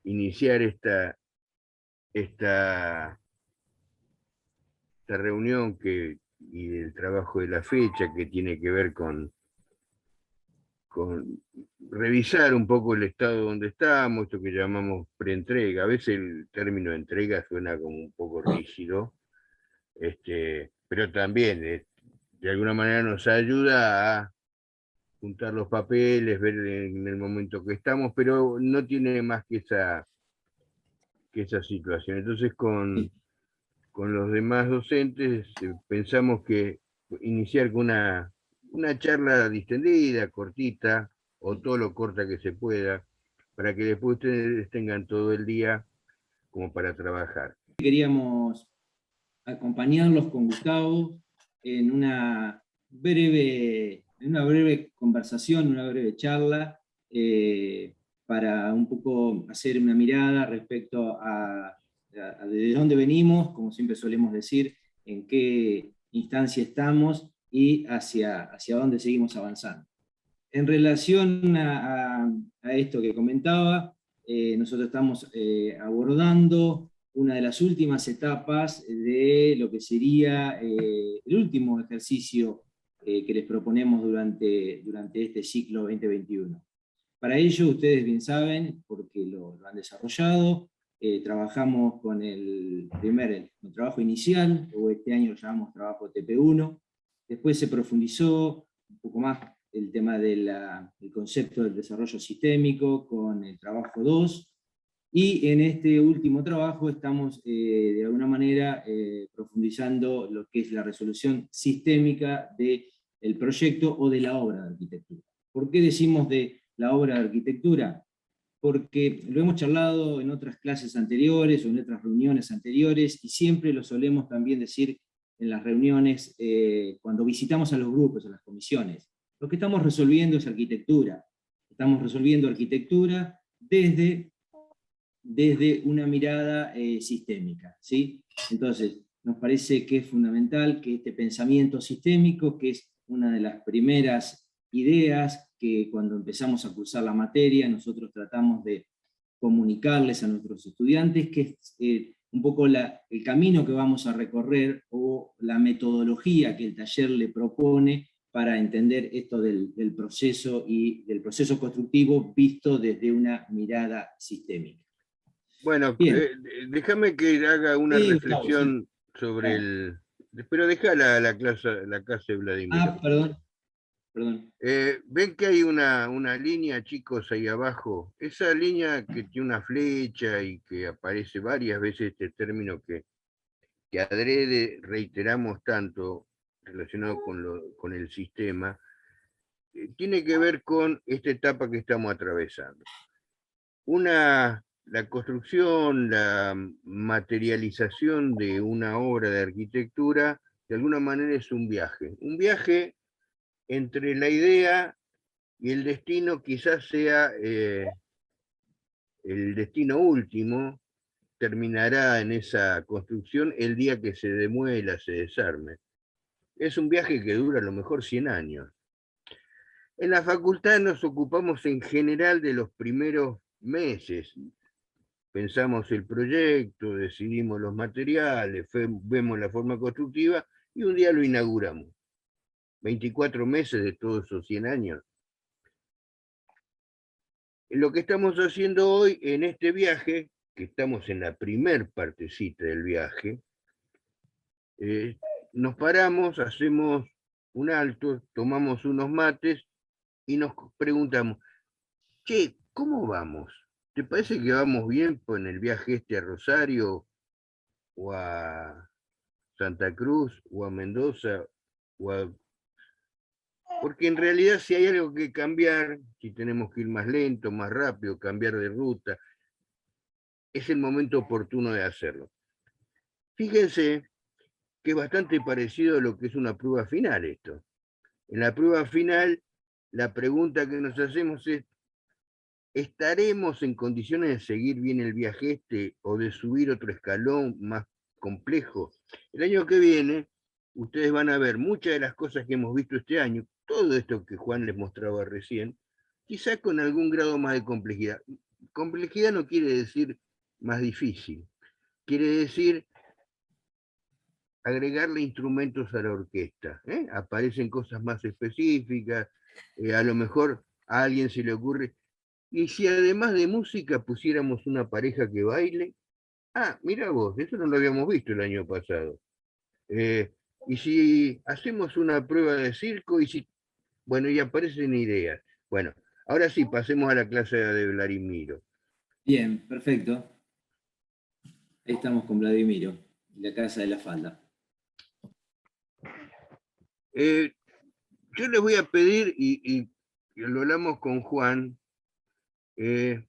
iniciar esta reunión y el trabajo de la fecha que tiene que ver con revisar un poco el estado donde estamos, esto que llamamos preentrega. A veces el término entrega suena como un poco rígido, pero también de alguna manera nos ayuda a juntar los papeles, ver en el momento que estamos, pero no tiene más que esa situación. Entonces con los demás docentes pensamos que iniciar con una charla distendida, cortita, o todo lo corta que se pueda, para que después ustedes tengan todo el día como para trabajar. Queríamos acompañarlos con Gustavo en una breve conversación, una breve charla, para un poco hacer una mirada respecto a de dónde venimos, como siempre solemos decir, en qué instancia estamos y hacia dónde seguimos avanzando. En relación a esto que comentaba, nosotros estamos abordando una de las últimas etapas de lo que sería el último ejercicio que les proponemos durante este ciclo 2021. Para ello, ustedes bien saben, porque lo han desarrollado, trabajamos con el trabajo inicial, o este año lo llamamos trabajo TP1, después se profundizó un poco más el tema del concepto del desarrollo sistémico con el trabajo 2, y en este último trabajo estamos de alguna manera profundizando lo que es la resolución sistémica del proyecto o de la obra de arquitectura. ¿Por qué decimos de la obra de arquitectura? Porque lo hemos charlado en otras clases anteriores o en otras reuniones anteriores, y siempre lo solemos también decir en las reuniones cuando visitamos a los grupos, a las comisiones. Lo que estamos resolviendo es arquitectura. Estamos resolviendo arquitectura desde una mirada sistémica, ¿sí? Entonces, nos parece que es fundamental que este pensamiento sistémico, que es una de las primeras ideas que cuando empezamos a cursar la materia, nosotros tratamos de comunicarles a nuestros estudiantes, que es un poco el camino que vamos a recorrer o la metodología que el taller le propone para entender esto del proceso y del proceso constructivo visto desde una mirada sistémica. Bueno, déjame que haga una reflexión sobre claro. Pero deja la clase de Vladimir. Perdón. Ven que hay una línea, chicos, ahí abajo. Esa línea que tiene una flecha y que aparece varias veces este término que adrede reiteramos tanto relacionado con el sistema, tiene que ver con esta etapa que estamos atravesando. La construcción, la materialización de una obra de arquitectura, de alguna manera es un viaje entre la idea y el destino. Quizás sea el destino último, terminará en esa construcción el día que se demuela, se desarme. Es un viaje que dura a lo mejor 100 años. En la facultad nos ocupamos en general de los primeros meses. Pensamos el proyecto, decidimos los materiales, vemos la forma constructiva y un día lo inauguramos. 24 meses de todos esos 100 años. Lo que estamos haciendo hoy en este viaje, que estamos en la primer partecita del viaje, nos paramos, hacemos un alto, tomamos unos mates y nos preguntamos, che, ¿cómo vamos? ¿Te parece que vamos bien en el viaje a Rosario o a Santa Cruz o a Mendoza? Porque en realidad si hay algo que cambiar, si tenemos que ir más lento, más rápido, cambiar de ruta, es el momento oportuno de hacerlo. Fíjense que es bastante parecido a lo que es una prueba final esto. En la prueba final, la pregunta que nos hacemos es, ¿estaremos en condiciones de seguir bien el viaje o de subir otro escalón más complejo? El año que viene, ustedes van a ver muchas de las cosas que hemos visto este año, todo esto que Juan les mostraba recién, quizás con algún grado más de complejidad. complejidad no quiere decir más difícil, quiere decir agregarle instrumentos a la orquesta. Aparecen cosas más específicas, a lo mejor a alguien se le ocurre, y si además de música pusiéramos una pareja que baile, mira vos, eso no lo habíamos visto el año pasado. Y si hacemos una prueba de circo, bueno, y aparecen ideas. Bueno, ahora sí, pasemos a la clase de Vladimiro. Bien, perfecto. Ahí estamos con Vladimiro, la casa de la falda. Yo les voy a pedir, y lo hablamos con Juan, que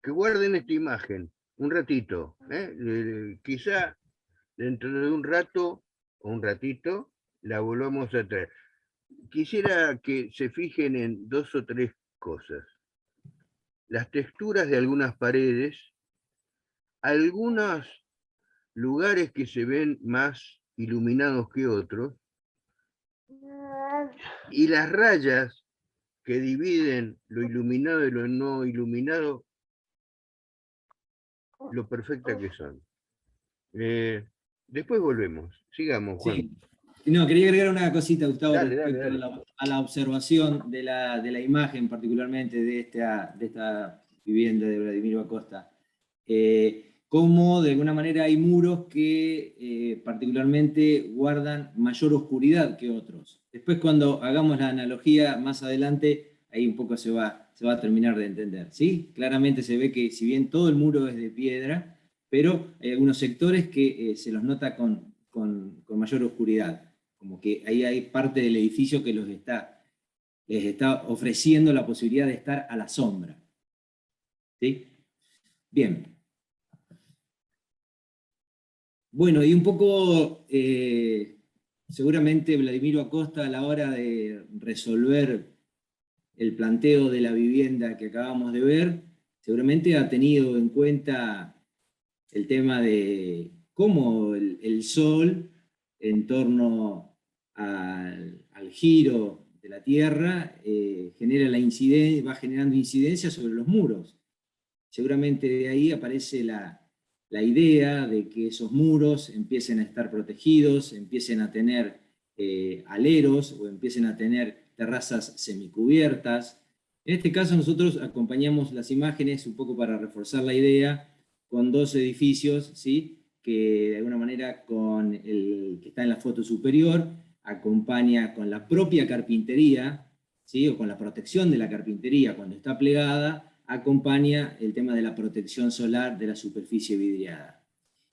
guarden esta imagen un ratito. Quizá dentro de un rato o un ratito la volvamos a traer. Quisiera que se fijen en 2 o 3 cosas. Las texturas de algunas paredes, algunos lugares que se ven más iluminados que otros, y las rayas que dividen lo iluminado y lo no iluminado, lo perfecta que son. Después volvemos. Sigamos, Juan. Sí. No, quería agregar una cosita, Gustavo, Dale. respecto a la observación de la imagen, particularmente de esta vivienda de Vladimiro Acosta. Cómo de alguna manera hay muros que particularmente guardan mayor oscuridad que otros. Después, cuando hagamos la analogía más adelante, ahí un poco se va a terminar de entender. ¿Sí? Claramente se ve que si bien todo el muro es de piedra, pero hay algunos sectores que se los nota con mayor oscuridad. Como que ahí hay parte del edificio que les está ofreciendo la posibilidad de estar a la sombra. ¿Sí? Bien. Bueno, y un poco, seguramente Vladimiro Acosta, a la hora de resolver el planteo de la vivienda que acabamos de ver, seguramente ha tenido en cuenta el tema de cómo el Sol, en torno al giro de la Tierra, va generando incidencia sobre los muros. Seguramente de ahí aparece la idea de que esos muros empiecen a estar protegidos, empiecen a tener aleros o empiecen a tener terrazas semicubiertas. En este caso nosotros acompañamos las imágenes un poco para reforzar la idea con 2 edificios, ¿sí? Que de alguna manera con el que está en la foto superior acompaña con la propia carpintería, ¿sí? O con la protección de la carpintería cuando está plegada, acompaña el tema de la protección solar de la superficie vidriada.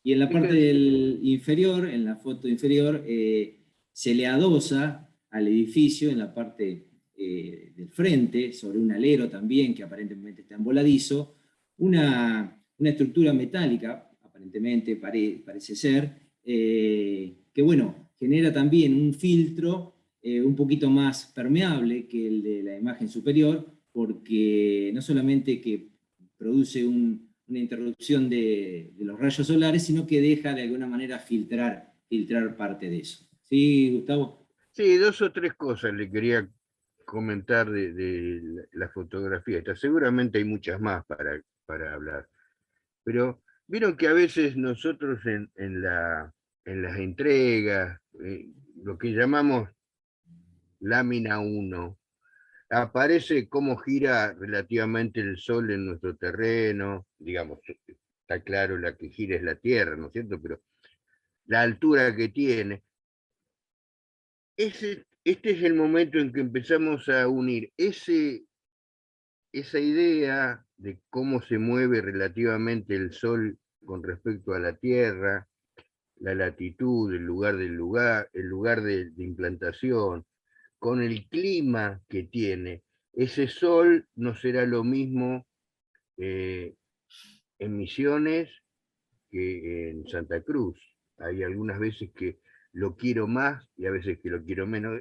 Y en la parte del inferior, en la foto inferior, se le adosa al edificio en la parte del frente, sobre un alero también, que aparentemente está emboladizo, una estructura metálica, aparentemente parece ser, que bueno, genera también un filtro un poquito más permeable que el de la imagen superior, porque no solamente que produce una interrupción de los rayos solares, sino que deja de alguna manera filtrar parte de eso. ¿Sí, Gustavo? Sí, 2 o 3 cosas le quería comentar de la fotografía. Seguramente hay muchas más para hablar. Pero vieron que a veces nosotros en las entregas, lo que llamamos lámina 1, aparece cómo gira relativamente el Sol en nuestro terreno, digamos, está claro, la que gira es la Tierra, ¿no es cierto? Pero la altura que tiene. Este es el momento en que empezamos a unir esa idea de cómo se mueve relativamente el Sol con respecto a la Tierra, la latitud, el lugar de implantación, con el clima que tiene. Ese Sol no será lo mismo en Misiones que en Santa Cruz. Hay algunas veces que lo quiero más y a veces que lo quiero menos.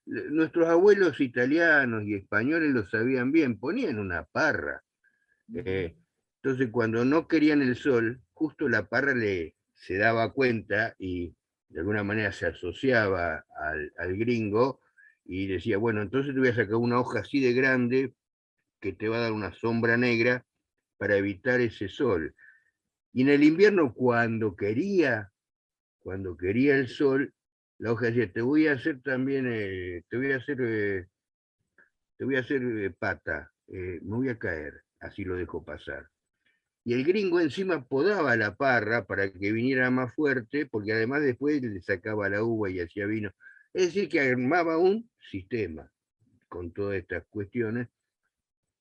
Nuestros abuelos italianos y españoles lo sabían bien, ponían una parra. Entonces cuando no querían el sol, justo la parra se daba cuenta y de alguna manera se asociaba al gringo y decía, bueno, entonces te voy a sacar una hoja así de grande que te va a dar una sombra negra para evitar ese sol. Y en el invierno, cuando quería el sol, la hoja decía, te voy a hacer también, te voy a hacer pata, me voy a caer, así lo dejo pasar. Y el gringo encima podaba la parra para que viniera más fuerte, porque además después le sacaba la uva y hacía vino. Es decir, que armaba un sistema con todas estas cuestiones.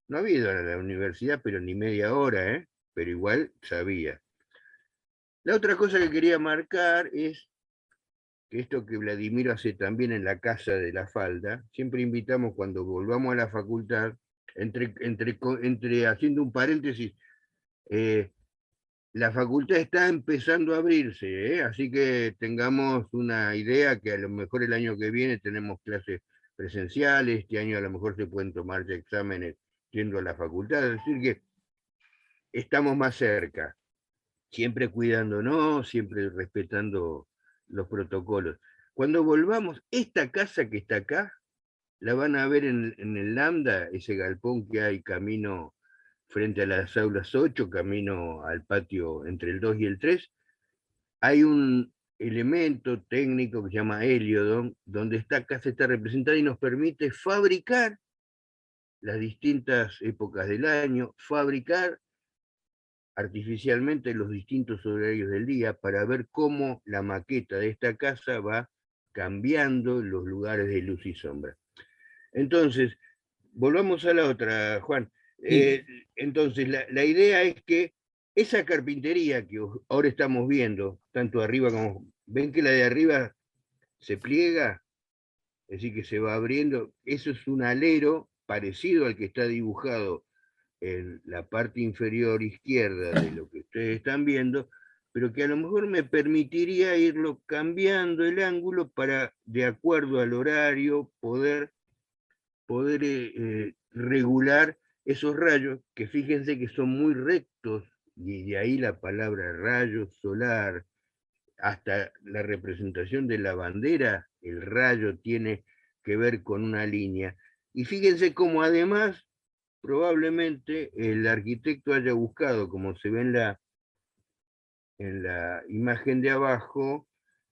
No había ido a la universidad, pero ni media hora, ¿eh? Pero igual sabía. La otra cosa que quería marcar es que esto que Vladimiro hace también en la Casa de la Falda, siempre invitamos cuando volvamos a la facultad, entre haciendo un paréntesis, eh, la facultad está empezando a abrirse, así que tengamos una idea que a lo mejor el año que viene tenemos clases presenciales, este año a lo mejor se pueden tomar ya exámenes yendo a la facultad, es decir que estamos más cerca, siempre cuidándonos, siempre respetando los protocolos. Cuando volvamos, esta casa que está acá, la van a ver en el Lambda, ese galpón que hay camino frente a las aulas 8, camino al patio entre el 2 y el 3, hay un elemento técnico que se llama Heliodon, donde esta casa está representada y nos permite fabricar las distintas épocas del año, fabricar artificialmente los distintos horarios del día para ver cómo la maqueta de esta casa va cambiando los lugares de luz y sombra. Entonces, volvamos a la otra, Juan. Sí. Entonces, la idea es que esa carpintería que ahora estamos viendo, tanto arriba como... ¿Ven que la de arriba se pliega? Es decir, que se va abriendo. Eso es un alero parecido al que está dibujado en la parte inferior izquierda de lo que ustedes están viendo, pero que a lo mejor me permitiría irlo cambiando el ángulo para, de acuerdo al horario, poder regular esos rayos, que fíjense que son muy rectos, y de ahí la palabra rayo solar, hasta la representación de la bandera, el rayo tiene que ver con una línea. Y fíjense cómo además probablemente el arquitecto haya buscado, como se ve en la imagen de abajo,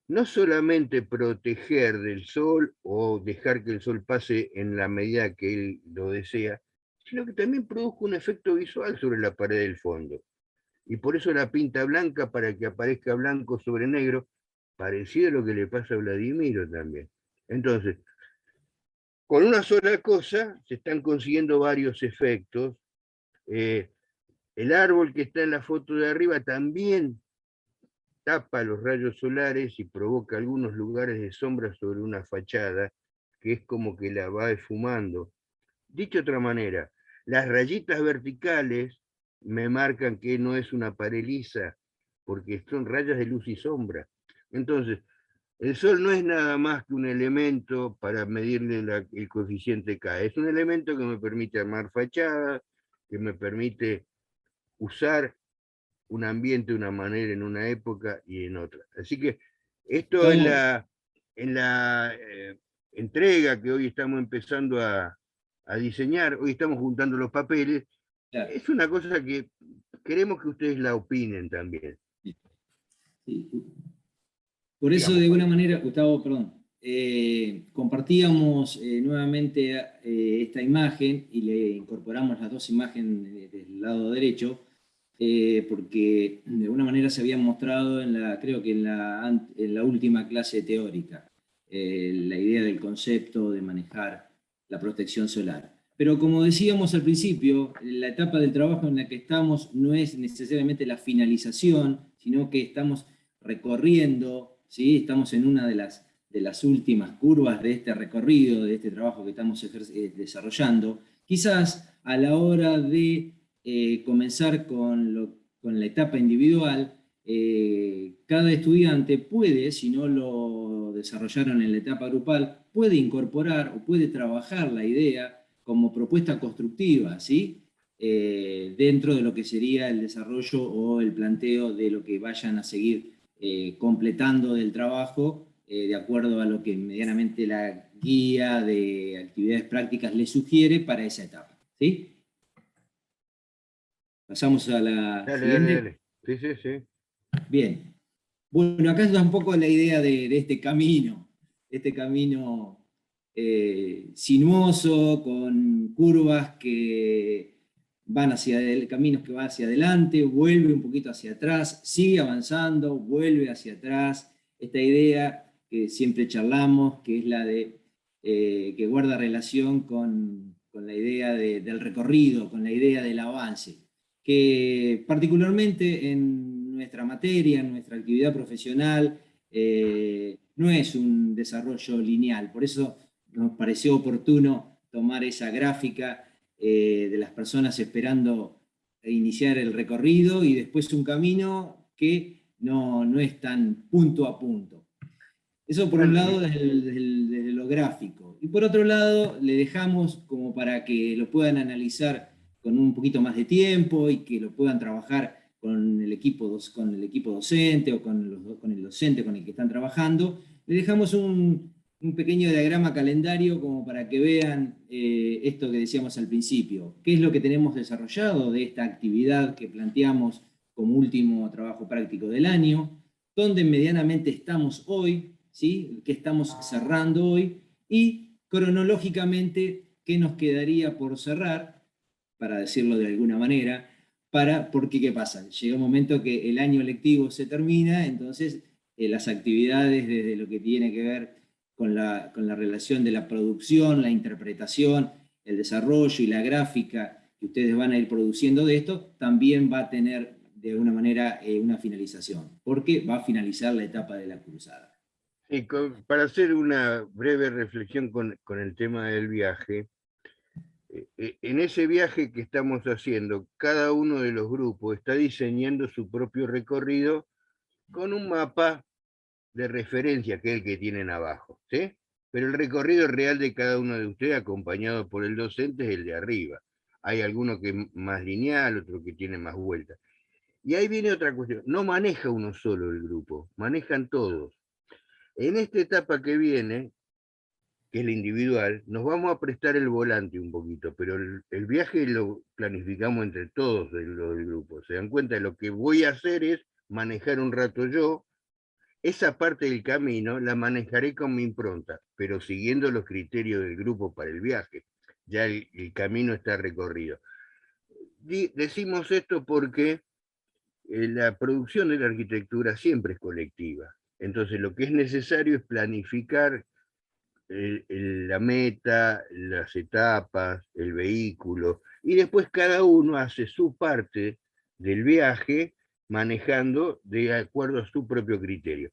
no solamente proteger del sol o dejar que el sol pase en la medida que él lo desea, sino que también produzca un efecto visual sobre la pared del fondo. Y por eso la pinta blanca para que aparezca blanco sobre negro, parecido a lo que le pasa a Vladimiro también. Entonces, con una sola cosa se están consiguiendo varios efectos. El árbol que está en la foto de arriba también tapa los rayos solares y provoca algunos lugares de sombra sobre una fachada, que es como que la va esfumando. Dicho de otra manera, las rayitas verticales me marcan que no es una pared lisa, porque son rayas de luz y sombra. Entonces, el sol no es nada más que un elemento para medirle el coeficiente K, es un elemento que me permite armar fachadas, que me permite usar un ambiente de una manera en una época y en otra. Así que esto Gustavo, en la entrega que hoy estamos empezando a diseñar, hoy estamos juntando los papeles, claro, es una cosa que queremos que ustedes la opinen también. sí, sí. Por eso, de Digamos, alguna manera, Gustavo, perdón, compartíamos nuevamente esta imagen y le incorporamos las dos imágenes del lado derecho, porque de alguna manera se habían mostrado creo que en la última clase teórica, la idea del concepto de manejar la protección solar. Pero como decíamos al principio, la etapa del trabajo en la que estamos no es necesariamente la finalización, sino que estamos recorriendo, ¿sí? Estamos en una de las últimas curvas de este recorrido, de este trabajo que estamos desarrollando. Quizás a la hora de comenzar con la etapa individual, cada estudiante puede, si no lo desarrollaron en la etapa grupal, puede incorporar o puede trabajar la idea como propuesta constructiva, ¿sí? Dentro de lo que sería el desarrollo o el planteo de lo que vayan a seguir completando del trabajo, de acuerdo a lo que medianamente la guía de actividades prácticas les sugiere para esa etapa, ¿sí? Pasamos a la Dale, dale, siguiente. dale. Sí, sí, sí. Bien. Bueno, acá está un poco la idea de este camino sinuoso, con curvas que van caminos que van hacia adelante, vuelve un poquito hacia atrás, sigue avanzando, vuelve hacia atrás. Esta idea que siempre charlamos, que es la de que guarda relación con la idea del recorrido, con la idea del avance, que particularmente en nuestra materia, en nuestra actividad profesional, no es un desarrollo lineal. Por eso nos pareció oportuno tomar esa gráfica de las personas esperando iniciar el recorrido y después un camino que no es tan punto a punto. Eso por un Bueno, lado desde lo gráfico. Y por otro lado le dejamos como para que lo puedan analizar con un poquito más de tiempo y que lo puedan trabajar con el equipo docente o con el docente con el que están trabajando. Le dejamos un pequeño diagrama calendario como para que vean esto que decíamos al principio. ¿Qué es lo que tenemos desarrollado de esta actividad que planteamos como último trabajo práctico del año? ¿Dónde medianamente estamos hoy? ¿Sí? ¿Qué estamos cerrando hoy? Y cronológicamente, ¿qué nos quedaría por cerrar? Para decirlo de alguna manera, porque ¿qué pasa? Llega un momento que el año lectivo se termina, entonces las actividades desde lo que tiene que ver con la relación de la producción, la interpretación, el desarrollo y la gráfica que ustedes van a ir produciendo de esto, también va a tener de alguna manera una finalización, porque va a finalizar la etapa de la cruzada. sí, para hacer una breve reflexión con el tema del viaje, en ese viaje que estamos haciendo, cada uno de los grupos está diseñando su propio recorrido con un mapa de referencia, que es el que tienen abajo, ¿sí? Pero el recorrido real de cada uno de ustedes, acompañado por el docente, es el de arriba. Hay alguno que es más lineal, otro que tiene más vueltas. Y ahí viene otra cuestión. No maneja uno solo el grupo, manejan todos. En esta etapa que viene, que es la individual, nos vamos a prestar el volante un poquito, pero el viaje lo planificamos entre todos los del grupo. Se dan cuenta, lo que voy a hacer es manejar un rato yo, esa parte del camino la manejaré con mi impronta, pero siguiendo los criterios del grupo para el viaje. Ya el camino está recorrido. Decimos esto porque la producción de la arquitectura siempre es colectiva. Entonces lo que es necesario es planificar la meta, las etapas, el vehículo, y después cada uno hace su parte del viaje manejando de acuerdo a su propio criterio.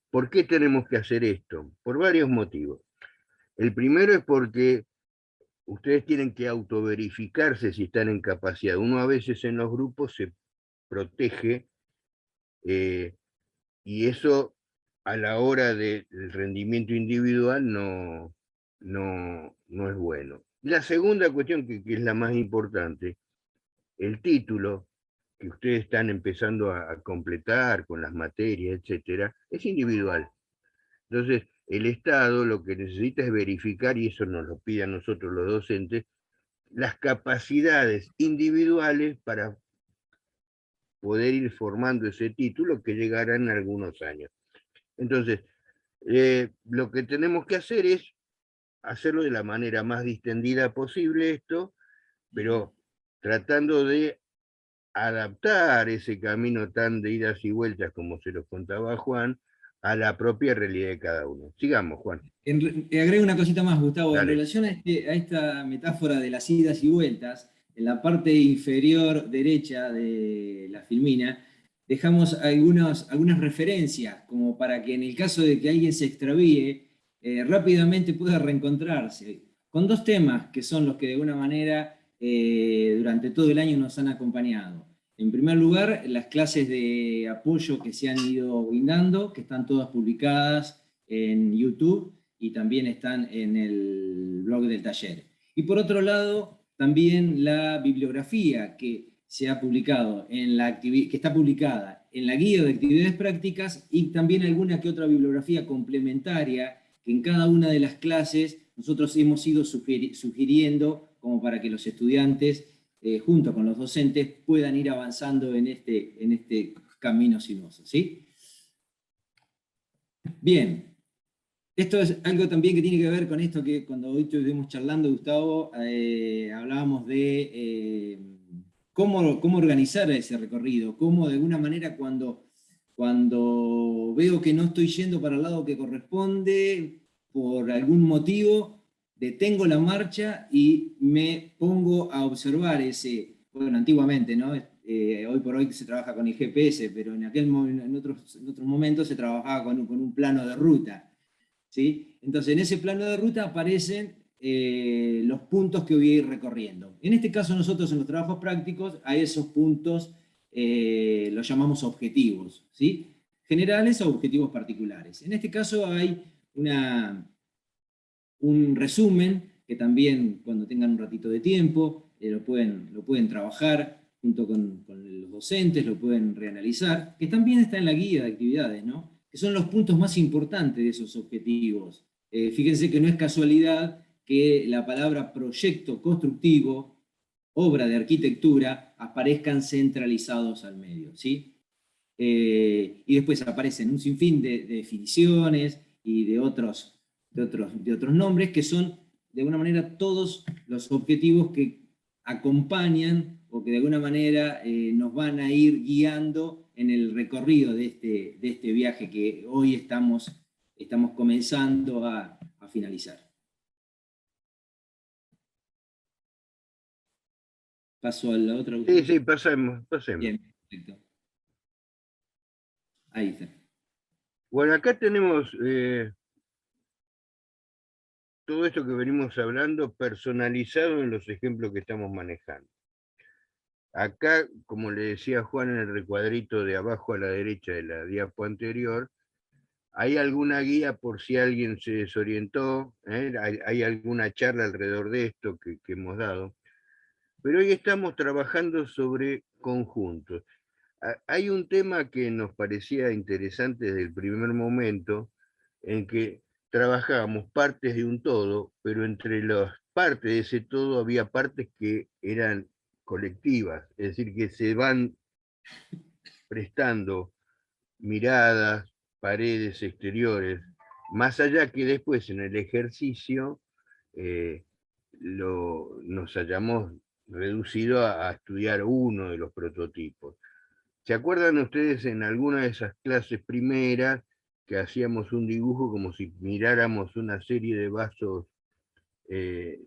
¿Por qué tenemos que hacer esto? Por varios motivos. El primero es porque ustedes tienen que autoverificarse si están en capacidad. Uno a veces en los grupos se protege y eso a la hora del rendimiento individual no es bueno. La segunda cuestión, que es la más importante, el título que ustedes están empezando a completar con las materias, etcétera, es individual. Entonces, el Estado lo que necesita es verificar, y eso nos lo pide a nosotros los docentes, las capacidades individuales para poder ir formando ese título que llegará en algunos años. Entonces, lo que tenemos que hacer es hacerlo de la manera más distendida posible esto, pero tratando de adaptar ese camino tan de idas y vueltas como se los contaba Juan, a la propia realidad de cada uno. Sigamos, Juan. Agrego una cosita más, Gustavo. En Dale. relación a esta metáfora de las idas y vueltas, en la parte inferior derecha de la filmina, dejamos algunas referencias, como para que en el caso de que alguien se extravíe, rápidamente pueda reencontrarse con dos temas que son los que de alguna manera durante todo el año nos han acompañado. En primer lugar, las clases de apoyo que se han ido brindando, que están todas publicadas en YouTube y también están en el blog del taller. Y por otro lado, también la bibliografía que se ha publicado que está publicada en la guía de actividades prácticas y también alguna que otra bibliografía complementaria que en cada una de las clases nosotros hemos ido sugiriendo como para que los estudiantes junto con los docentes, puedan ir avanzando en este camino sinuoso, ¿sí? Bien, esto es algo también que tiene que ver con esto que cuando hoy estuvimos charlando, Gustavo, hablábamos de cómo organizar ese recorrido, cómo de alguna manera cuando veo que no estoy yendo para el lado que corresponde, por algún motivo, detengo la marcha y me pongo a observar bueno, antiguamente, ¿no? Hoy por hoy se trabaja con el GPS, pero en otros momentos se trabajaba con un plano de ruta, ¿sí? Entonces, en ese plano de ruta aparecen los puntos que voy a ir recorriendo. En este caso, nosotros en los trabajos prácticos, a esos puntos los llamamos objetivos, ¿sí? Generales o objetivos particulares. En este caso hay un resumen que también cuando tengan un ratito de tiempo lo pueden trabajar junto con los docentes, lo pueden reanalizar, que también está en la guía de actividades, ¿no? Que son los puntos más importantes de esos objetivos. Fíjense que no es casualidad que la palabra proyecto constructivo, obra de arquitectura, aparezcan centralizados al medio, ¿sí? Y después aparecen un sinfín de definiciones y de otros nombres que son de alguna manera todos los objetivos que acompañan o que de alguna manera nos van a ir guiando en el recorrido de este viaje que hoy estamos comenzando a finalizar. Paso a la otra. Sí, pasemos. Bien, perfecto. Ahí está. Bueno, acá tenemos todo esto que venimos hablando personalizado en los ejemplos que estamos manejando. Acá, como le decía Juan en el recuadrito de abajo a la derecha de la diapo anterior, hay alguna guía por si alguien se desorientó, hay alguna charla alrededor de esto que hemos dado, pero hoy estamos trabajando sobre conjuntos. Hay un tema que nos parecía interesante desde el primer momento, en que trabajábamos partes de un todo, pero entre las partes de ese todo había partes que eran colectivas, es decir, que se van prestando miradas, paredes exteriores, más allá que después en el ejercicio nos hayamos reducido a estudiar uno de los prototipos. ¿Se acuerdan ustedes en alguna de esas clases primeras que hacíamos un dibujo como si miráramos una serie de vasos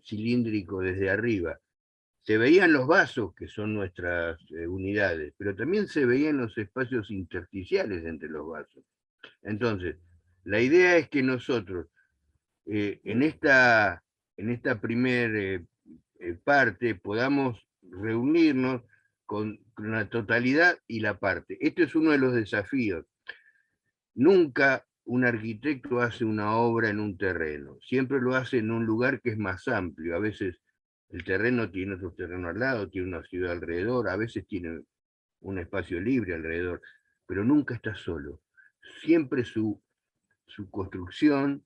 cilíndricos desde arriba? Se veían los vasos, que son nuestras unidades, pero también se veían los espacios intersticiales entre los vasos. Entonces, la idea es que nosotros, en esta primera parte, podamos reunirnos con la totalidad y la parte. Este es uno de los desafíos. Nunca un arquitecto hace una obra en un terreno, siempre lo hace en un lugar que es más amplio. A veces el terreno tiene otro terreno al lado, tiene una ciudad alrededor, a veces tiene un espacio libre alrededor, pero nunca está solo. Siempre su construcción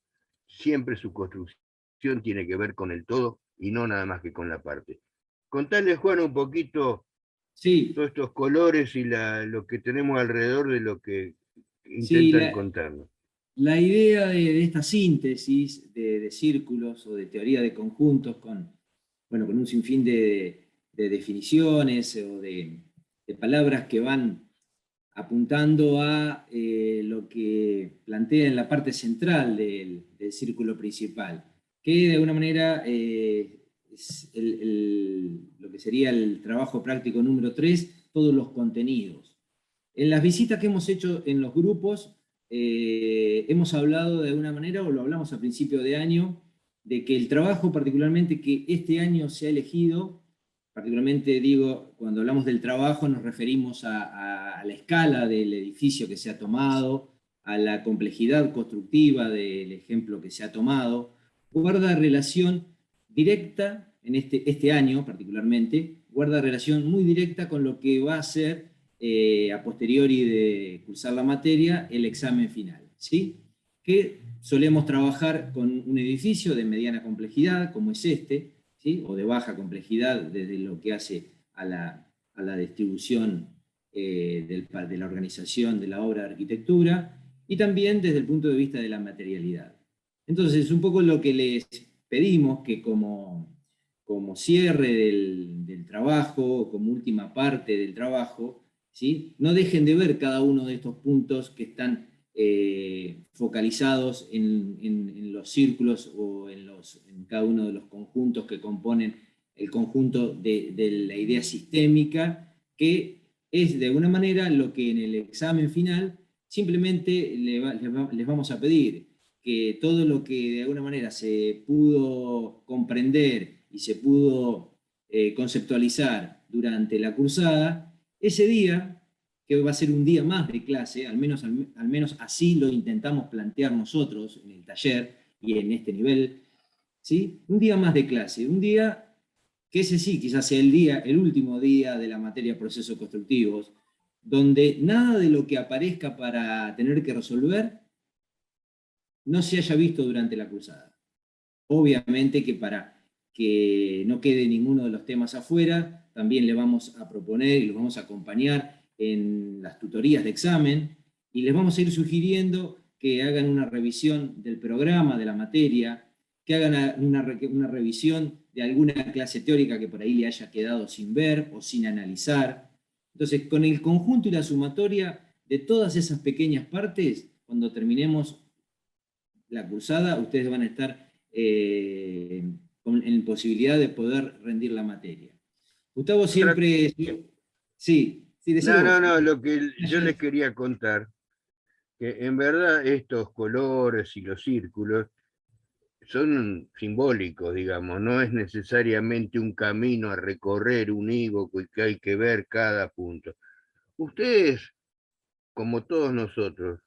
tiene que ver con el todo y no nada más que con la parte. Contale, Juan, un poquito Sí, todos estos colores y lo que tenemos alrededor de lo que sí, intentan contarnos. la idea de esta síntesis de círculos o de teoría de conjuntos con un sinfín de definiciones o de palabras que van apuntando a lo que plantea en la parte central del círculo principal, que de alguna manera es lo que sería el trabajo práctico número 3, todos los contenidos. En las visitas que hemos hecho en los grupos, hemos hablado de alguna manera, o lo hablamos a principio de año, de que el trabajo particularmente que este año se ha elegido, particularmente digo, cuando hablamos del trabajo nos referimos a la escala del edificio que se ha tomado, a la complejidad constructiva del ejemplo que se ha tomado, guarda relación directa, en este año particularmente, guarda relación muy directa con lo que va a ser a posteriori de cursar la materia, el examen final, ¿sí? Que solemos trabajar con un edificio de mediana complejidad, como es este, ¿sí? O de baja complejidad desde lo que hace a la distribución de la organización de la obra de arquitectura, y también desde el punto de vista de la materialidad. Entonces, un poco lo que les pedimos, que como cierre del trabajo, como última parte del trabajo, ¿sí?, no dejen de ver cada uno de estos puntos que están focalizados en los círculos o en cada uno de los conjuntos que componen el conjunto de la idea sistémica, que es de alguna manera lo que en el examen final simplemente les vamos a pedir, que todo lo que de alguna manera se pudo comprender y se pudo conceptualizar durante la cursada, ese día, que va a ser un día más de clase, al menos así lo intentamos plantear nosotros en el taller y en este nivel, ¿sí?, un día más de clase, un día que ese sí quizás sea el último día de la materia procesos constructivos, donde nada de lo que aparezca para tener que resolver no se haya visto durante la cursada. Obviamente que para que no quede ninguno de los temas afuera, también le vamos a proponer y los vamos a acompañar en las tutorías de examen, y les vamos a ir sugiriendo que hagan una revisión del programa, de la materia, que hagan una revisión de alguna clase teórica que por ahí le haya quedado sin ver o sin analizar. Entonces, con el conjunto y la sumatoria de todas esas pequeñas partes, cuando terminemos la cursada, ustedes van a estar en posibilidad de poder rendir la materia. Gustavo Otra- siempre... Sí, sí, decilo no, vos. no, no, lo que yo les quería contar, que en verdad estos colores y los círculos son simbólicos, digamos, no es necesariamente un camino a recorrer unívoco y que hay que ver cada punto. Ustedes, como todos nosotros,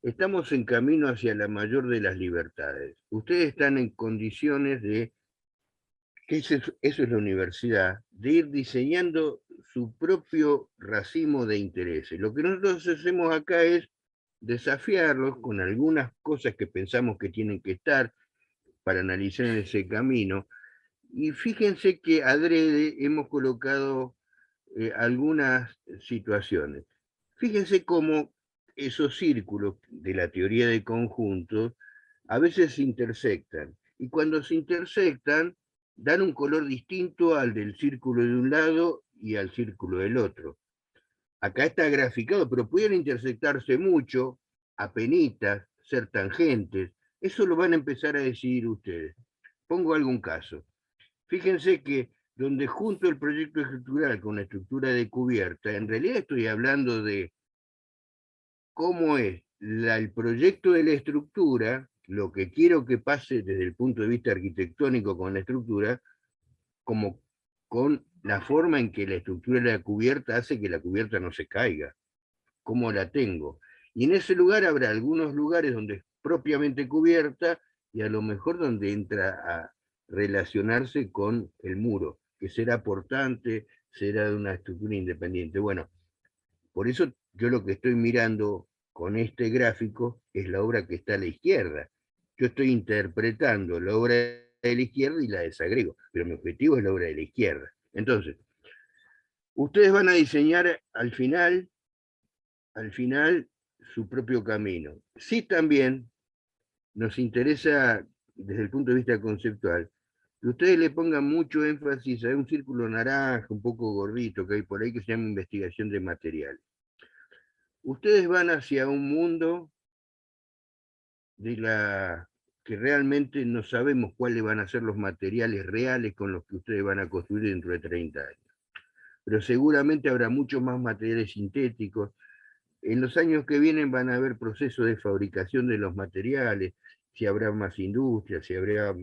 estamos en camino hacia la mayor de las libertades. Ustedes están en condiciones de, que eso es la universidad, de ir diseñando su propio racimo de intereses. Lo que nosotros hacemos acá es desafiarlos con algunas cosas que pensamos que tienen que estar para analizar en ese camino. Y fíjense que adrede hemos colocado algunas situaciones. Fíjense cómo esos círculos de la teoría de conjuntos a veces se intersectan. Y cuando se intersectan, dan un color distinto al del círculo de un lado y al círculo del otro. Acá está graficado, pero pueden intersectarse mucho, apenitas, ser tangentes. Eso lo van a empezar a decidir ustedes. Pongo algún caso. Fíjense que donde junto el proyecto estructural con la estructura de cubierta, en realidad estoy hablando de cómo es el proyecto de la estructura, lo que quiero que pase desde el punto de vista arquitectónico con la estructura, como con la forma en que la estructura de la cubierta hace que la cubierta no se caiga, cómo la tengo. Y en ese lugar habrá algunos lugares donde es propiamente cubierta y a lo mejor donde entra a relacionarse con el muro, que será portante, será de una estructura independiente. Bueno, por eso yo lo que estoy mirando con este gráfico es la obra que está a la izquierda. Yo estoy interpretando la obra de la izquierda y la desagrego, pero mi objetivo es la obra de la izquierda. Entonces, ustedes van a diseñar al final su propio camino. Sí, también nos interesa desde el punto de vista conceptual que ustedes le pongan mucho énfasis a un círculo naranja, un poco gordito que hay por ahí, que se llama investigación de material. Ustedes van hacia un mundo de la que realmente no sabemos cuáles van a ser los materiales reales con los que ustedes van a construir dentro de 30 años. Pero seguramente habrá muchos más materiales sintéticos. En los años que vienen van a haber procesos de fabricación de los materiales, si habrá más industria, si habrá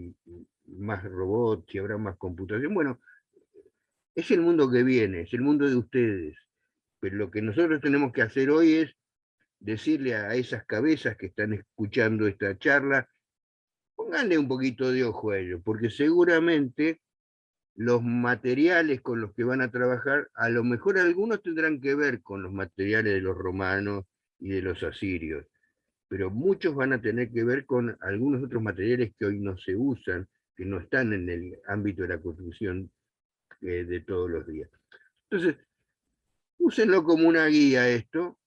más robots, si habrá más computación. Bueno, es el mundo que viene, es el mundo de ustedes. Pero lo que nosotros tenemos que hacer hoy es decirle a esas cabezas que están escuchando esta charla, pónganle un poquito de ojo a ello, porque seguramente los materiales con los que van a trabajar, a lo mejor algunos tendrán que ver con los materiales de los romanos y de los asirios, pero muchos van a tener que ver con algunos otros materiales que hoy no se usan, que no están en el ámbito de la construcción de todos los días. Entonces, úsenlo como una guía esto,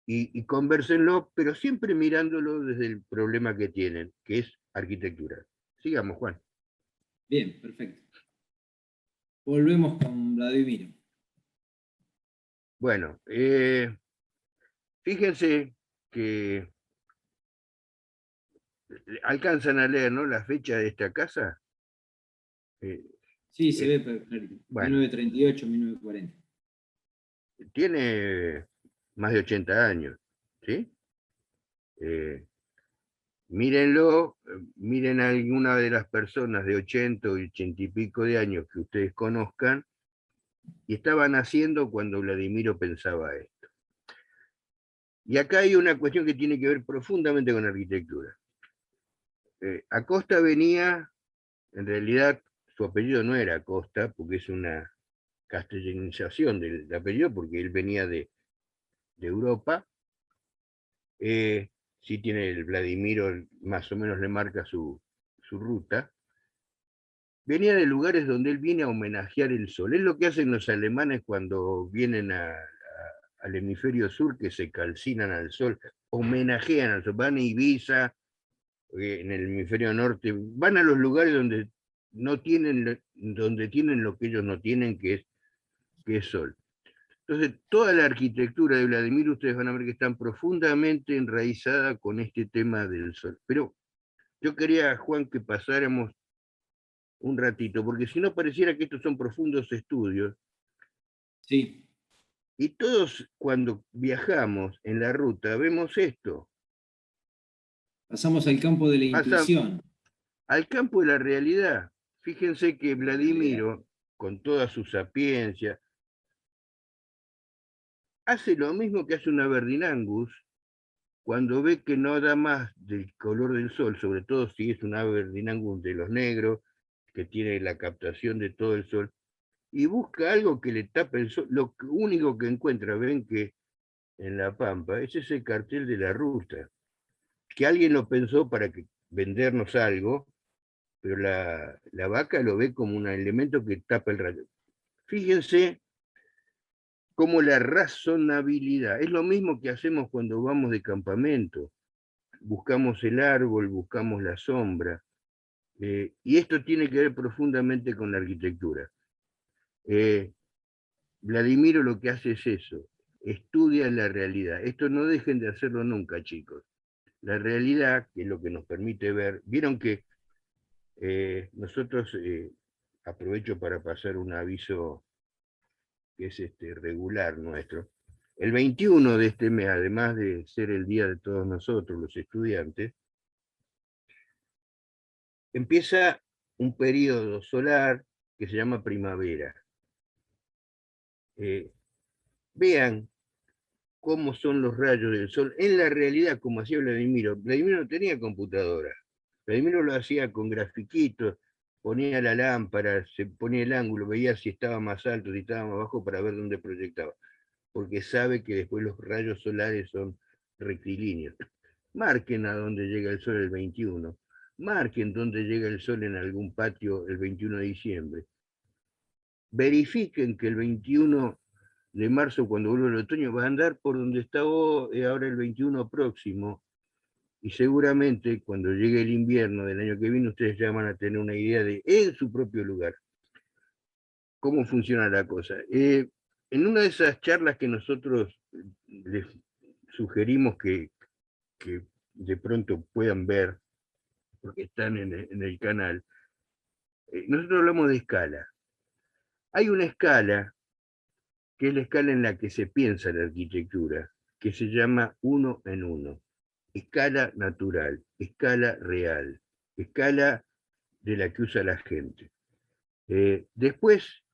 y convérsenlo, pero siempre mirándolo desde el problema que tienen, que es arquitectura. Sigamos, Juan. Bien, perfecto. Volvemos con Vladimiro. Bueno, fíjense que alcanzan a leer, ¿no?, la fecha de esta casa. Eh, Sí, se eh, ve perfecto. bueno, 1938, 1940. tiene más de 80 años, ¿sí? Eh, mírenlo, miren a alguna de las personas de 80 o 80 y pico de años que ustedes conozcan, y estaban haciendo cuando Vladimiro pensaba esto. Y acá hay una cuestión que tiene que ver profundamente con la arquitectura. Acosta venía, en realidad su apellido no era Acosta, porque es una castellanización del apellido, porque él venía de Europa. Sí tiene el Vladimiro, más o menos le marca su ruta. Venía de lugares donde él viene a homenajear el sol. Es lo que hacen los alemanes cuando vienen al hemisferio sur, que se calcinan al sol, homenajean al sol, van a Ibiza, en el hemisferio norte, van a los lugares donde no tienen, donde tienen lo que ellos no tienen, que es sol. Entonces, toda la arquitectura de Vladimir, ustedes van a ver que están profundamente enraizada con este tema del sol. Pero yo quería, Juan, que pasáramos un ratito, porque si no pareciera que estos son profundos estudios, Sí. y todos cuando viajamos en la ruta vemos esto. Pasamos al campo de la Pasa intuición. al campo de la realidad. Fíjense que La realidad. Vladimiro, con toda su sapiencia, hace lo mismo que hace una Aberdeen cuando ve que no da más del color del sol, sobre todo si es un Aberdeen de los negros, que tiene la captación de todo el sol, y busca algo que le tape el sol. Lo único que encuentra, ven que en La Pampa, es ese cartel de la ruta, que alguien lo pensó para vendernos algo, pero la vaca lo ve como un elemento que tapa el rayo. Fíjense cómo la razonabilidad es lo mismo que hacemos cuando vamos de campamento. Buscamos el árbol, buscamos la sombra, y esto tiene que ver profundamente con la arquitectura. Vladimiro lo que hace es eso, estudia la realidad. Esto no dejen de hacerlo nunca, chicos. La realidad, que es lo que nos permite ver, vieron que nosotros, aprovecho para pasar un aviso que es regular nuestro. El 21 de este mes, además de ser el día de todos nosotros, los estudiantes, empieza un periodo solar que se llama primavera. Vean cómo son los rayos del sol en la realidad, como hacía Vladimiro. Vladimiro no tenía computadora. Vladimiro lo hacía con grafiquitos, ponía la lámpara, se ponía el ángulo, veía si estaba más alto, si estaba más bajo para ver dónde proyectaba, porque sabe que después los rayos solares son rectilíneos. Marquen a dónde llega el sol el 21, marquen dónde llega el sol en algún patio el 21 de diciembre. Verifiquen que el 21 de marzo, cuando vuelva el otoño, va a andar por donde está ahora el 21 próximo, y seguramente cuando llegue el invierno del año que viene, ustedes ya van a tener una idea de, en su propio lugar, cómo funciona la cosa. En una de esas charlas que nosotros les sugerimos que de pronto puedan ver, porque están en el canal, nosotros hablamos de escala. Hay una escala, que es la escala en la que se piensa la arquitectura, que se llama 1 en 1. Escala natural, escala real, escala de la que usa la gente. Después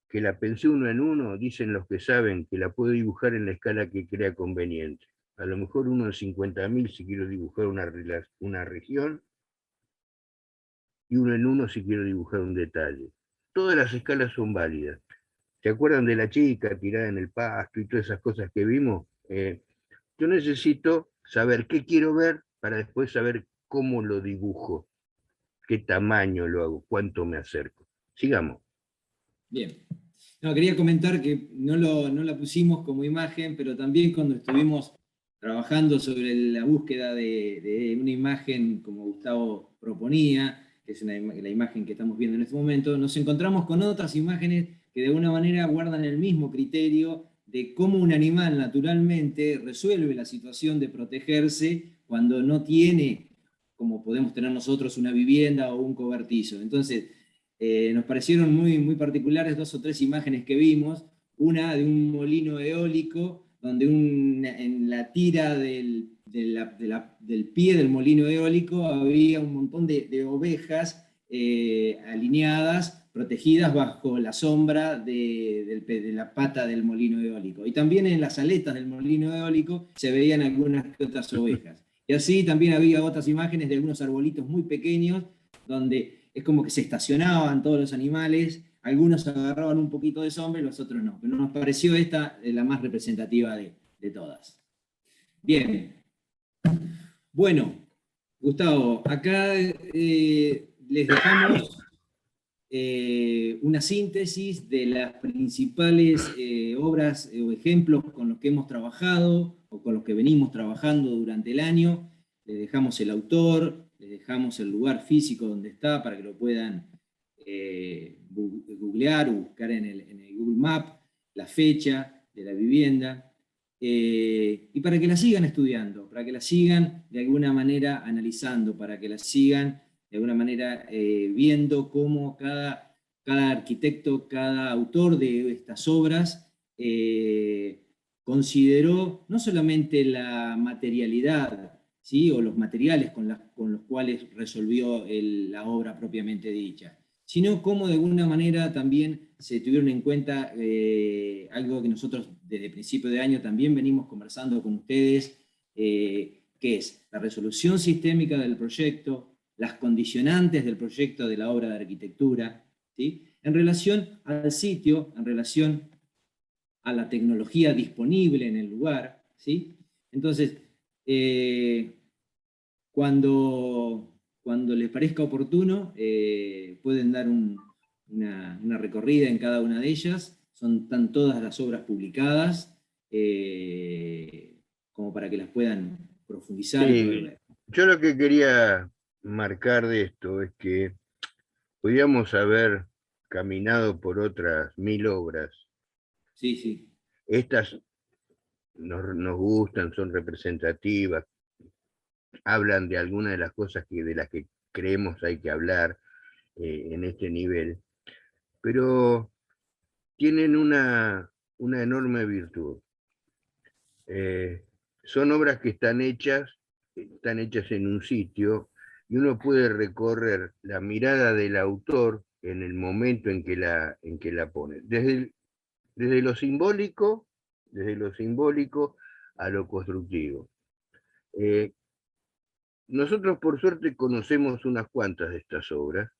que la pensé 1 en 1, dicen los que saben que la puedo dibujar en la escala que crea conveniente. A lo mejor 1 en 50.000 si quiero dibujar una región, y 1 en 1 si quiero dibujar un detalle. Todas las escalas son válidas. ¿Se acuerdan de la chica tirada en el pasto y todas esas cosas que vimos? Yo necesito saber qué quiero ver para después saber cómo lo dibujo, qué tamaño lo hago, cuánto me acerco. Sigamos. Bien. No, quería comentar que no la pusimos como imagen, pero también cuando estuvimos trabajando sobre la búsqueda de una imagen como Gustavo proponía, que es la imagen que estamos viendo en este momento, nos encontramos con otras imágenes que de alguna manera guardan el mismo criterio de cómo un animal naturalmente resuelve la situación de protegerse cuando no tiene, como podemos tener nosotros, una vivienda o un cobertizo. Entonces, nos parecieron muy particulares 2 o 3 imágenes que vimos, una de un molino eólico, donde en la tira del pie del molino eólico había un montón de ovejas alineadas, protegidas bajo la sombra de la pata del molino eólico. Y también en las aletas del molino eólico se veían algunas que otras ovejas. Y así también había otras imágenes de algunos arbolitos muy pequeños, donde es como que se estacionaban todos los animales, algunos agarraban un poquito de sombra y los otros no. Pero nos pareció esta la más representativa de todas. Bien. Bueno, Gustavo, acá les dejamos una síntesis de las principales obras o ejemplos con los que hemos trabajado o con los que venimos trabajando durante el año. Les dejamos el autor, les dejamos el lugar físico donde está para que lo puedan googlear o buscar en el Google Map, la fecha de la vivienda. Y para que la sigan estudiando, para que la sigan de alguna manera analizando, para que la sigan de alguna manera viendo cómo cada arquitecto, cada autor de estas obras consideró no solamente la materialidad, ¿sí? O los materiales con los cuales resolvió la obra propiamente dicha, sino cómo de alguna manera también se tuvieron en cuenta algo que nosotros desde principio de año también venimos conversando con ustedes, que es la resolución sistémica del proyecto, las condicionantes del proyecto de la obra de arquitectura, ¿sí? En relación al sitio, en relación a la tecnología disponible en el lugar, ¿sí? Entonces, cuando les parezca oportuno, pueden dar una recorrida en cada una de ellas. Están todas las obras publicadas, como para que las puedan profundizar y poder Sí, ver. yo lo que quería marcar de esto es que podíamos haber caminado por otras 1000 obras. Sí, sí. Estas nos gustan, son representativas, hablan de algunas de las cosas de las que creemos hay que hablar en este nivel, pero tienen una enorme virtud. Son obras que están hechas en un sitio y uno puede recorrer la mirada del autor en el momento en que la pone. Desde desde lo simbólico a lo constructivo. Nosotros por suerte conocemos unas cuantas de estas obras.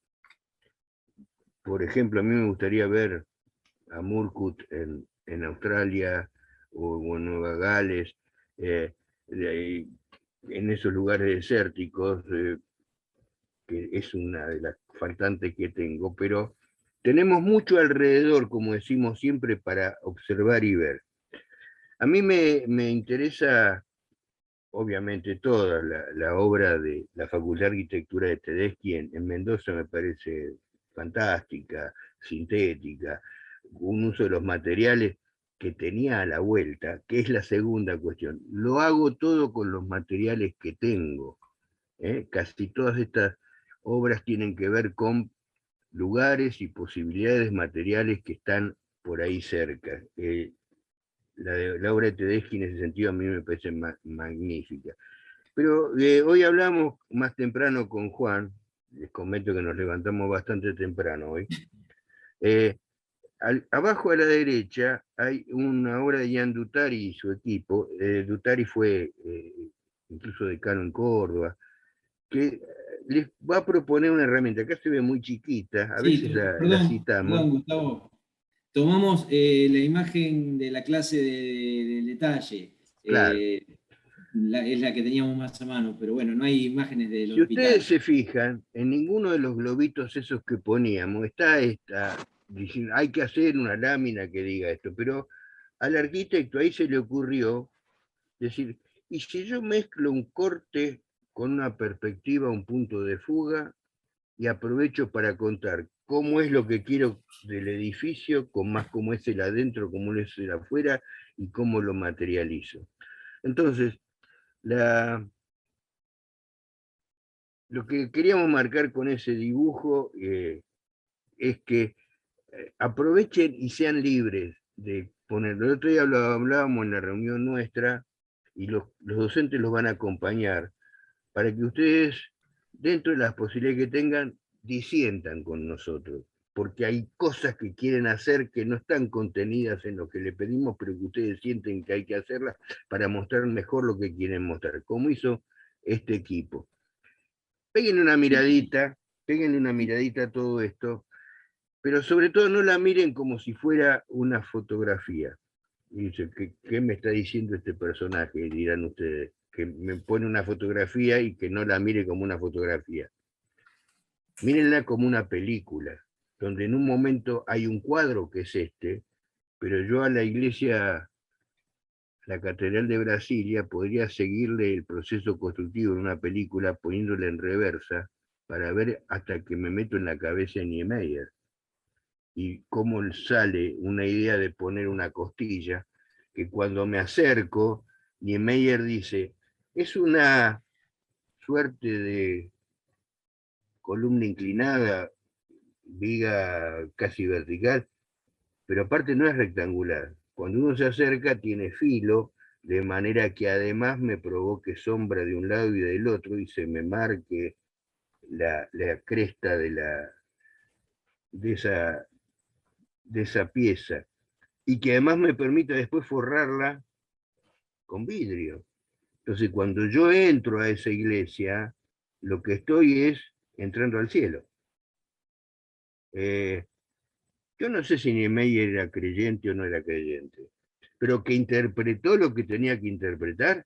Por ejemplo, a mí me gustaría ver a Murcutt en Australia o en Nueva Gales, ahí, en esos lugares desérticos, que es una de las faltantes que tengo, pero tenemos mucho alrededor, como decimos siempre, para observar y ver. A mí me interesa, obviamente, toda la obra de la Facultad de Arquitectura de Tedeschi en Mendoza me parece fantástica, sintética, un uso de los materiales que tenía a la vuelta, que es la segunda cuestión. Lo hago todo con los materiales que tengo. Casi todas estas obras tienen que ver con lugares y posibilidades materiales que están por ahí cerca. La obra de Tedeschi en ese sentido a mí me parece magnífica. Pero hoy hablamos más temprano con Juan, les comento que nos levantamos bastante temprano hoy. Eh, Abajo a la derecha hay una obra de Jan Dutari y su equipo. Dutari fue incluso decano en Córdoba, que les va a proponer una herramienta. Acá se ve muy chiquita, a Sí, veces la perdón, citamos. Gustavo. Tomamos la imagen de la clase del detalle. Claro, Es la que teníamos más a mano, pero bueno, no hay imágenes del si ustedes hospital. se fijan, en ninguno de los globitos esos que poníamos está diciendo, hay que hacer una lámina que diga esto, pero al arquitecto ahí se le ocurrió decir, ¿y si yo mezclo un corte con una perspectiva, un punto de fuga, y aprovecho para contar cómo es lo que quiero del edificio, con más cómo es el adentro, cómo es el afuera, y cómo lo materializo? Entonces, lo que queríamos marcar con ese dibujo es que aprovechen y sean libres de poner. El otro día hablábamos en la reunión nuestra y los docentes los van a acompañar para que ustedes, dentro de las posibilidades que tengan, disientan con nosotros, porque hay cosas que quieren hacer que no están contenidas en lo que le pedimos, pero que ustedes sienten que hay que hacerlas para mostrar mejor lo que quieren mostrar, como hizo este equipo. Péguenle una miradita a todo esto, pero sobre todo no la miren como si fuera una fotografía. Y dice, ¿qué me está diciendo este personaje? Dirán ustedes, que me pone una fotografía y que no la mire como una fotografía. Mírenla como una película, donde en un momento hay un cuadro que es este, pero yo a la iglesia, la Catedral de Brasilia, podría seguirle el proceso constructivo en una película poniéndole en reversa para ver hasta que me meto en la cabeza de Niemeyer y cómo sale una idea de poner una costilla, que cuando me acerco, Niemeyer dice, es una suerte de columna inclinada, viga casi vertical, pero aparte no es rectangular. Cuando uno se acerca tiene filo, de manera que además me provoque sombra de un lado y del otro y se me marque la cresta de, esa, de esa pieza. Y que además me permita después forrarla con vidrio. Entonces, cuando yo entro a esa iglesia, lo que estoy es entrando al cielo. Eh, yo no sé si Niemeyer era creyente o no era creyente, pero que interpretó lo que tenía que interpretar,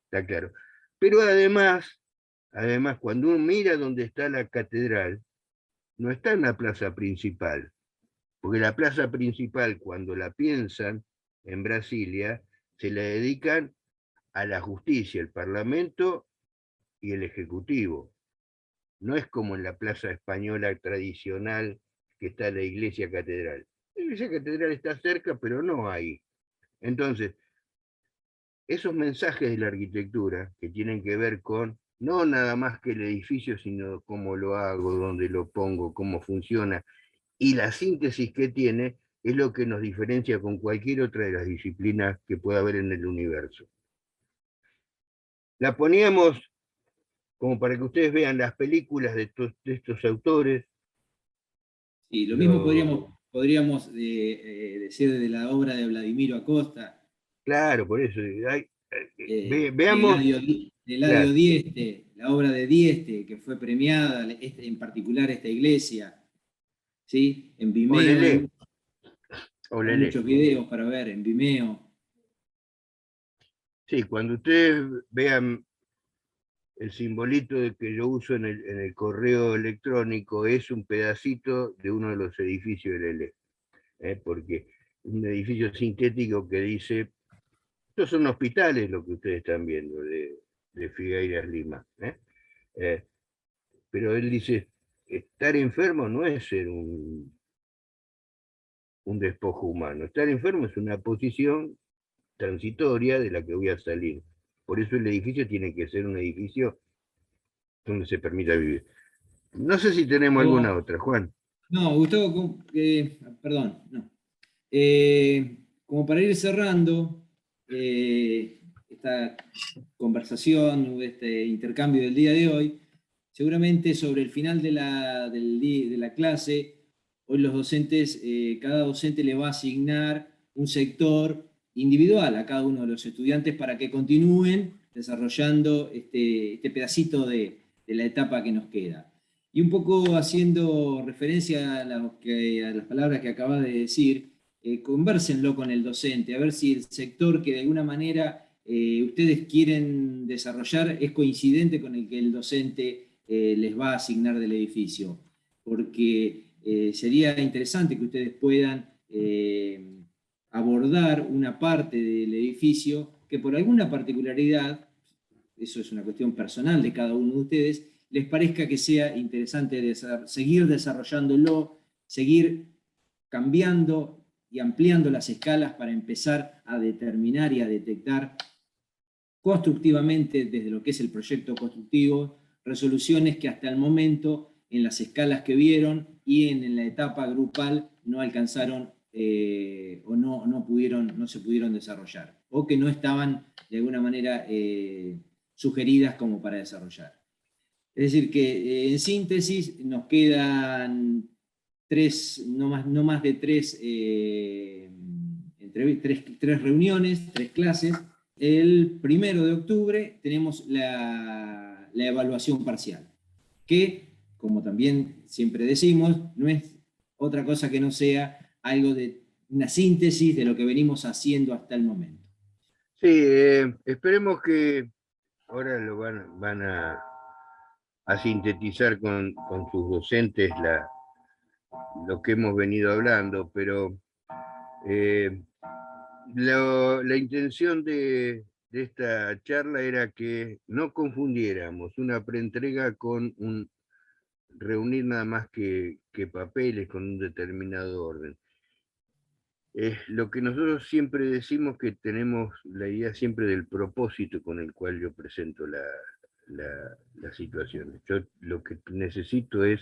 está claro. Pero además, cuando uno mira dónde está la catedral, no está en la plaza principal, porque la plaza principal, cuando la piensan en Brasilia, se la dedican a la justicia, el parlamento y el ejecutivo. No es como en la plaza española tradicional que está la iglesia catedral. La iglesia catedral está cerca, pero no ahí. Entonces, esos mensajes de la arquitectura que tienen que ver con no nada más que el edificio, sino cómo lo hago, dónde lo pongo, cómo funciona, y la síntesis que tiene es lo que nos diferencia con cualquier otra de las disciplinas que pueda haber en el universo. La poníamos como para que ustedes vean las películas de estos autores. Y lo mismo podríamos decir de la obra de Vladimiro Acosta, Claro, por eso. de Veamos. Eladio Claro, Dieste, la obra de Dieste, que fue premiada, en particular esta iglesia, ¿sí? En Vimeo Olele, hay olele. muchos videos para ver, en Vimeo. Sí, cuando ustedes vean el simbolito que yo uso en el correo electrónico, es un pedacito de uno de los edificios del ELE, porque un edificio sintético que dice, estos son hospitales lo que ustedes están viendo de Figueiras Lima. Pero él dice, estar enfermo no es ser un despojo humano, estar enfermo es una posición transitoria de la que voy a salir. Por eso el edificio tiene que ser un edificio donde se permita vivir. No sé si tenemos alguna otra, Juan. No, Gustavo, perdón, no. Como para ir cerrando esta conversación, este intercambio del día de hoy, seguramente sobre el final de la clase, hoy los docentes, cada docente le va a asignar un sector individual a cada uno de los estudiantes para que continúen desarrollando este pedacito de la etapa que nos queda. Y un poco haciendo referencia a las palabras que acabas de decir, convérsenlo con el docente, a ver si el sector que de alguna manera ustedes quieren desarrollar es coincidente con el que el docente les va a asignar del edificio. Porque sería interesante que ustedes puedan abordar una parte del edificio que por alguna particularidad, eso es una cuestión personal de cada uno de ustedes, les parezca que sea interesante seguir desarrollándolo, seguir cambiando y ampliando las escalas para empezar a determinar y a detectar constructivamente, desde lo que es el proyecto constructivo, resoluciones que hasta el momento, en las escalas que vieron y en la etapa grupal, no alcanzaron o no se pudieron desarrollar, o que no estaban de alguna manera sugeridas como para desarrollar. Es decir, que en síntesis nos quedan no más de tres reuniones, tres clases. El 1 de octubre tenemos la evaluación parcial, que, como también siempre decimos, no es otra cosa que no sea algo de una síntesis de lo que venimos haciendo hasta el momento. Sí, esperemos que ahora lo van a sintetizar con sus docentes lo que hemos venido hablando, pero la intención de esta charla era que no confundiéramos una preentrega con reunir nada más que papeles con un determinado orden. Es lo que nosotros siempre decimos, que tenemos la idea siempre del propósito con el cual yo presento las situaciones. Yo lo que necesito es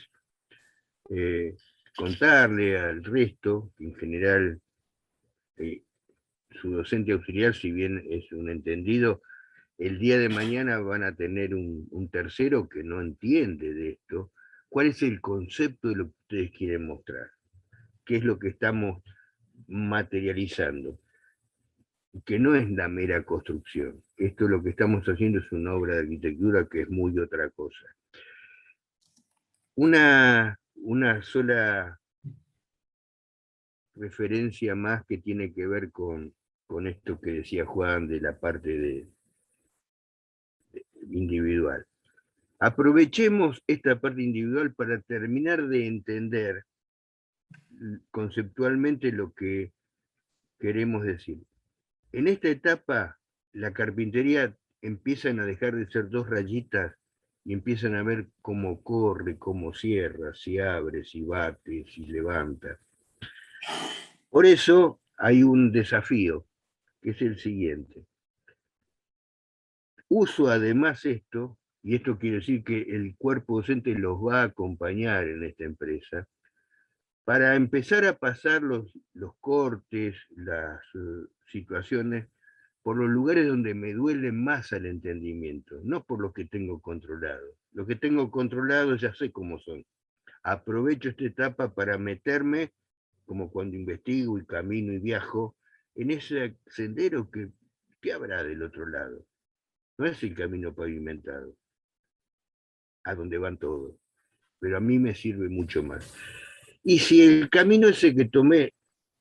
contarle al resto, que en general su docente auxiliar, si bien es un entendido, el día de mañana van a tener un tercero que no entiende de esto. ¿Cuál es el concepto de lo que ustedes quieren mostrar? ¿Qué es lo que estamos materializando? Que no es la mera construcción. Esto lo que estamos haciendo es una obra de arquitectura que es muy otra cosa. Una sola referencia más que tiene que ver con esto que decía Juan de la parte de individual. Aprovechemos esta parte individual para terminar de entender conceptualmente lo que queremos decir. En esta etapa, la carpintería empiezan a dejar de ser dos rayitas y empiezan a ver cómo corre, cómo cierra, si abre, si bate, si levanta. Por eso hay un desafío, que es el siguiente. Uso además esto, y esto quiere decir que el cuerpo docente los va a acompañar en esta empresa, para empezar a pasar los cortes, las situaciones, por los lugares donde me duele más al entendimiento, no por lo que tengo controlado. Lo que tengo controlado ya sé cómo son. Aprovecho esta etapa para meterme, como cuando investigo y camino y viajo, en ese sendero que habrá del otro lado. No es el camino pavimentado, a donde van todos, pero a mí me sirve mucho más. Y si el camino ese que tomé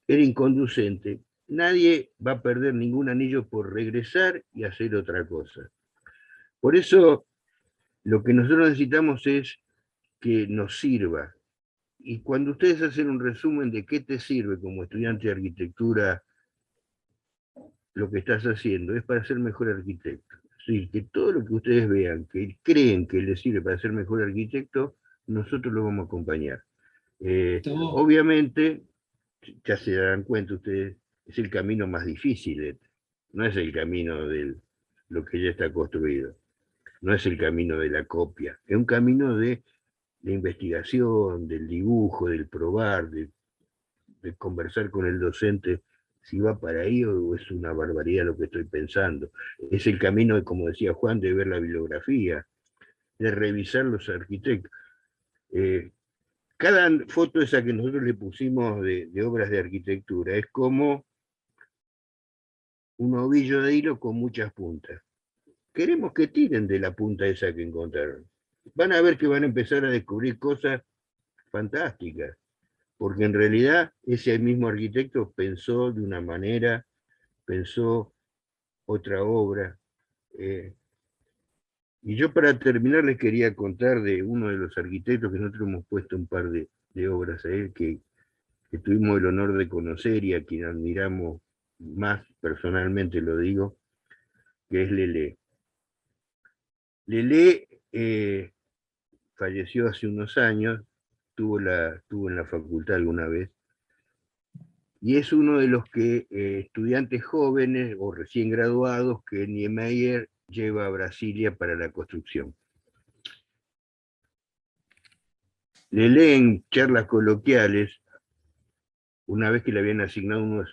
era inconducente, nadie va a perder ningún anillo por regresar y hacer otra cosa. Por eso, lo que nosotros necesitamos es que nos sirva. Y cuando ustedes hacen un resumen de qué te sirve como estudiante de arquitectura, lo que estás haciendo es para ser mejor arquitecto. Sí, que todo lo que ustedes vean, que creen que les sirve para ser mejor arquitecto, nosotros lo vamos a acompañar. Obviamente, ya se darán cuenta ustedes, es el camino más difícil, no es el camino de lo que ya está construido, no es el camino de la copia, es un camino de investigación, del dibujo, del probar, de conversar con el docente si va para ahí o es una barbaridad lo que estoy pensando. Es el camino, de, como decía Juan, de ver la bibliografía, de revisar los arquitectos. Cada foto esa que nosotros le pusimos de obras de arquitectura es como un ovillo de hilo con muchas puntas. Queremos que tiren de la punta esa que encontraron. Van a ver que van a empezar a descubrir cosas fantásticas, porque en realidad ese mismo arquitecto pensó de una manera, pensó otra obra. Y yo para terminar les quería contar de uno de los arquitectos que nosotros hemos puesto un par de de obras a él que tuvimos el honor de conocer y a quien admiramos más, personalmente lo digo, que es Lelé. Lelé falleció hace unos años, estuvo en la facultad alguna vez, y es uno de los que estudiantes jóvenes o recién graduados que Niemeyer lleva a Brasilia para la construcción. Lelé en charlas coloquiales, una vez que le habían asignado uno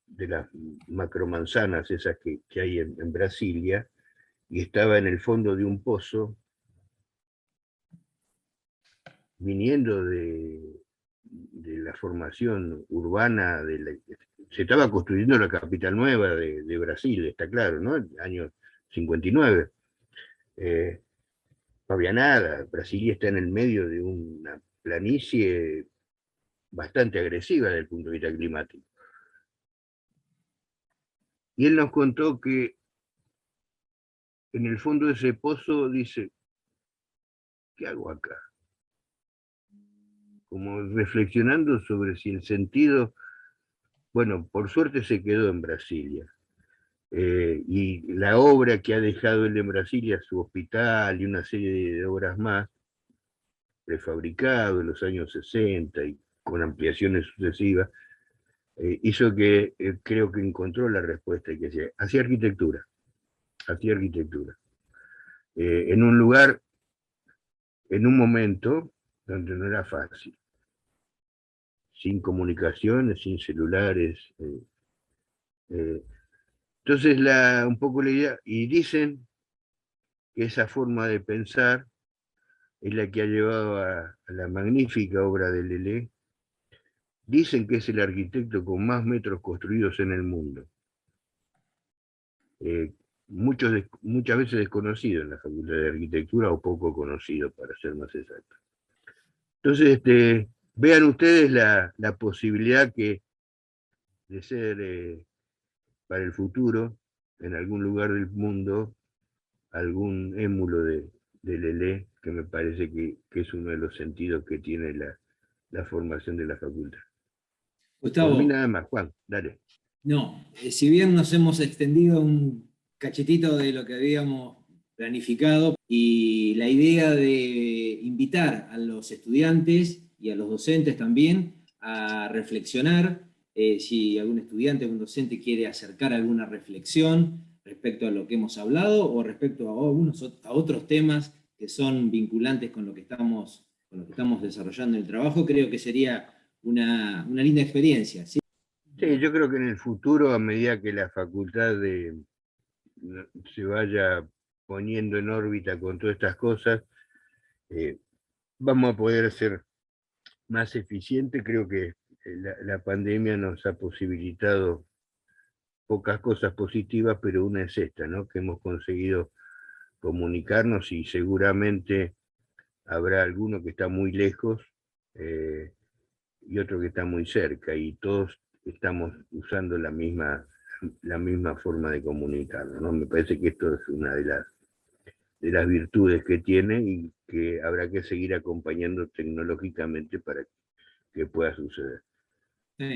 de las macromanzanas, esas que hay en Brasilia, y estaba en el fondo de un pozo, viniendo de la formación urbana, se estaba construyendo la capital nueva de Brasil, está claro, ¿no? Año 59. No había nada, Brasilia está en el medio de una planicie bastante agresiva desde el punto de vista climático. Y él nos contó que en el fondo de ese pozo dice, ¿qué hago acá? Como reflexionando sobre si el sentido, bueno, por suerte se quedó en Brasilia. Y la obra que ha dejado él en Brasilia, su hospital y una serie de obras más, prefabricado en los años 60 y con ampliaciones sucesivas, hizo que creo que encontró la respuesta que hacía arquitectura, en un lugar, en un momento donde no era fácil, sin comunicaciones, sin celulares. Entonces, un poco la idea, y dicen que esa forma de pensar es la que ha llevado a la magnífica obra de Lelé. Dicen que es el arquitecto con más metros construidos en el mundo. Muchas veces desconocido en la Facultad de Arquitectura o poco conocido, para ser más exacto. Entonces, vean ustedes la posibilidad de ser para el futuro, en algún lugar del mundo, algún émulo de Lelé, que me parece que es uno de los sentidos que tiene la formación de la facultad. Por mí Gustavo, nada más, Juan, dale. no, si bien nos hemos extendido un cachetito de lo que habíamos planificado y la idea de invitar a los estudiantes y a los docentes también a reflexionar, si algún estudiante o un docente quiere acercar alguna reflexión respecto a lo que hemos hablado o respecto a otros temas que son vinculantes con lo que estamos desarrollando en el trabajo, creo que sería una linda experiencia, ¿sí? Sí, yo creo que en el futuro, a medida que la facultad se vaya poniendo en órbita con todas estas cosas, vamos a poder ser más eficientes. Creo que la pandemia nos ha posibilitado pocas cosas positivas, pero una es esta, ¿no? Que hemos conseguido comunicarnos y seguramente habrá alguno que está muy lejos y otro que está muy cerca, y todos estamos usando la misma forma de comunicarnos, ¿no? Me parece que esto es una de las virtudes que tiene y que habrá que seguir acompañando tecnológicamente para que pueda suceder.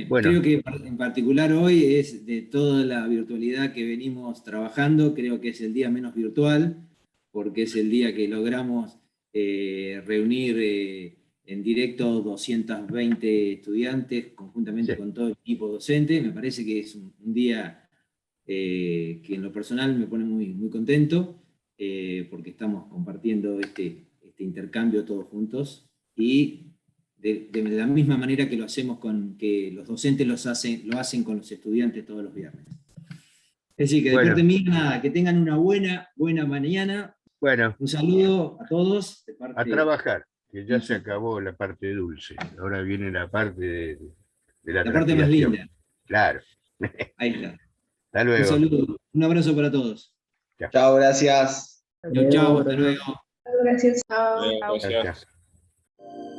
Bueno, Creo que en particular hoy es de toda la virtualidad que venimos trabajando, creo que es el día menos virtual, porque es el día que logramos reunir en directo 220 estudiantes conjuntamente sí. con todo el equipo docente. Me parece que es un día que en lo personal me pone muy, muy contento, porque estamos compartiendo este intercambio todos juntos y de la misma manera que lo hacemos que los docentes lo hacen con los estudiantes todos los viernes. Es decir, que de parte Bueno, mía, nada, que tengan una buena mañana. bueno, Un saludo a todos. De a parte, trabajar, que ya se acabó la parte dulce. Ahora viene la parte de la la parte más transpiración. linda. Claro. Ahí está. Hasta Un luego. saludo, un abrazo para todos. Chao. Chao, gracias. Chau, chau, hasta luego. Gracias. Chao. Gracias. Chao, chao.